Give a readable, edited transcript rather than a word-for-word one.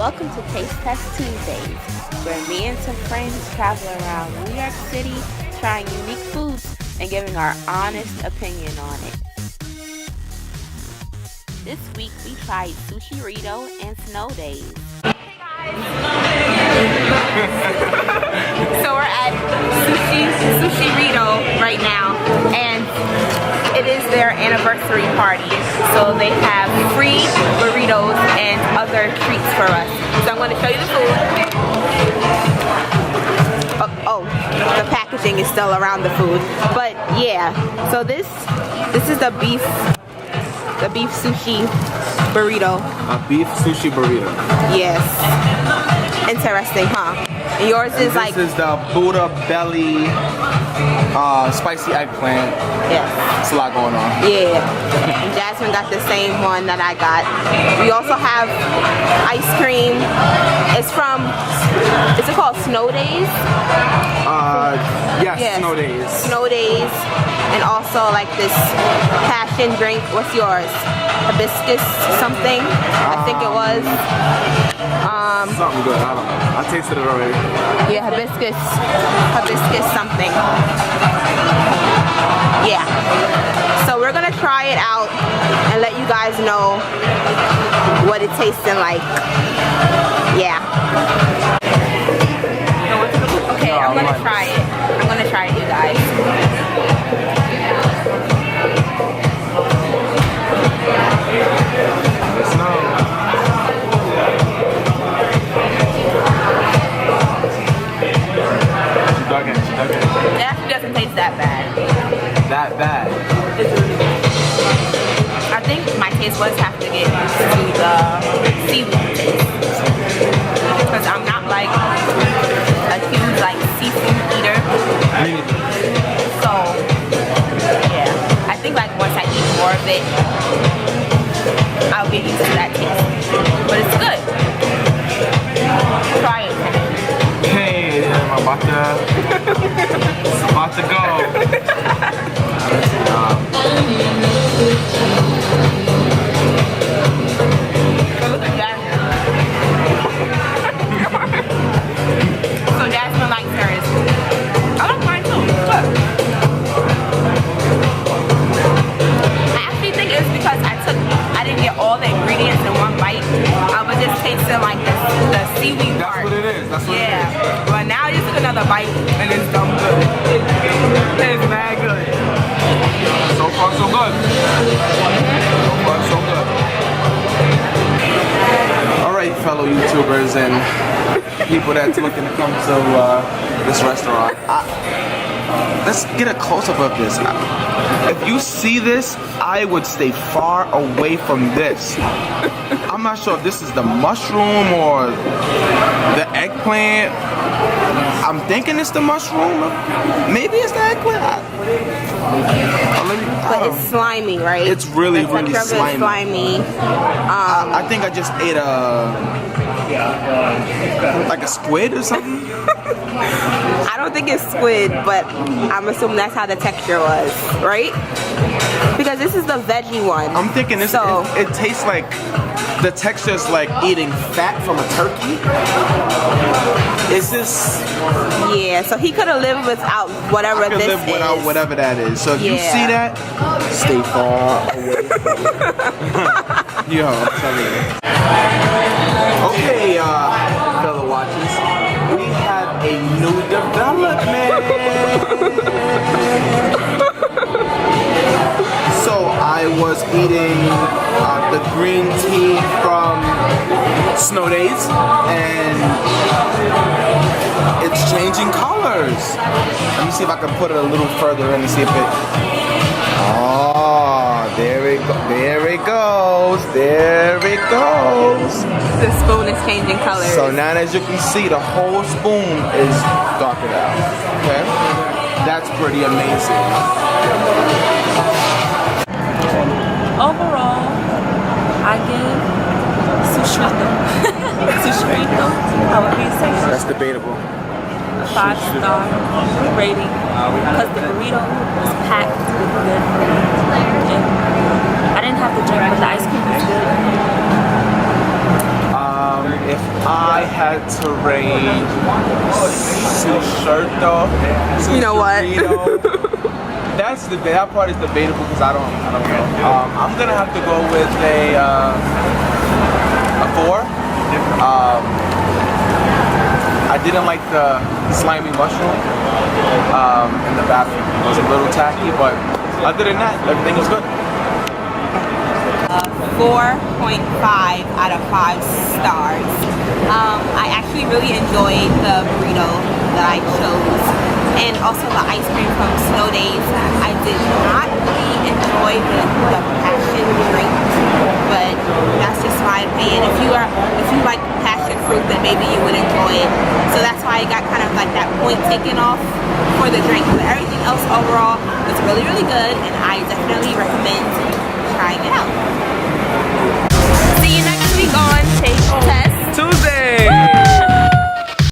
Welcome to Taste Test Tuesdays, where me and some friends travel around New York City trying unique foods and giving our honest opinion on it. This week we tried Sushirritio and Snow Days. So we're at Sushirritio right now, and it is their anniversary party. So they have free burritos and other treats for us. So I'm going to show you the food. Oh, the packaging is still around the food. But yeah, so this is the beef sushi burrito. A beef sushi burrito. Yes. Interesting, huh? And yours is like... This is the Buddha belly spicy eggplant. Yes. It's a lot going on. Yeah. And Jasmine got the same one that I got. We also have ice cream. It's from... Is it called Snow Days? Yes, Snow Days. Snow Days. And also like this passion drink. What's yours? Hibiscus something? I think it was. Something good, I don't know. I tasted it already. Yeah, hibiscus something. Yeah. So we're gonna try it out and let you guys know what it tasting like. Yeah. Okay, I'm gonna try it. I'm gonna try it, you guys. Let's know. It actually doesn't taste that bad. That bad? I think my taste buds have to get used to the seaweed taste. Because I'm not like a huge like seafood eater. So yeah, I think like once I eat more of it, I'll get used to that taste. But it's good. Try it. Hey, I'm about to go. Look at Jasmine. So Jasmine likes hers. I like mine too. Look. I actually think it's because I didn't get all the ingredients in one bite. I was just tasting like the seaweed part. That's what it is. That's what it is. But now I just took another bite and it's dumb good. It's mad good. So far, so good. So far, so good. Alright, fellow YouTubers and people that's looking to come to this restaurant. Let's get a close-up of this. If you see this, I would stay far away from this. I'm not sure if this is the mushroom or the eggplant. I'm thinking it's the mushroom. Maybe it's the eggplant. But it's slimy, right? It's really, really slimy. Slimy. I think I just ate like a squid or something. I don't think it's squid, but I'm assuming that's how the texture was, right? Because this is the veggie one. I'm thinking this. So, it tastes like the texture is like eating fat from a turkey. Is this? Yeah. So he could have lived without whatever this live without is. whatever that is. So if you see that, stay far away from it. Yo, I'm telling you. Okay, fellow watchers, we have a new development. So I was eating the green tea from Snow Days, and it's changing colors. Let me see if I can put it a little further in and see if it... Oh, there it goes. There it goes. The spoon is changing colors. So now as you can see, the whole spoon is darkened out. Okay? That's pretty amazing. Overall, I give Sushirritio, however you say it, That's debatable. a 5-star rating because the burrito was packed with good food. And I didn't have to drink, but the ice cream was good. If I had to rate Sushirritio. You know what? That part is debatable because I don't know. I'm gonna have to go with a 4. I didn't like the slimy mushroom in the bathroom. It was a little tacky, but other than that, everything was good. 4.5 out of 5 stars. I actually really enjoyed the burrito that I chose, and also the ice cream from Snow Days. I did not really enjoy the passion drink, but that's just my opinion. If you like passion fruit, then maybe you would enjoy it. So that's why I got kind of like that point taken off for the drink. But everything else overall was really, really good, and I definitely recommend trying it out. See you next week on Taste Test.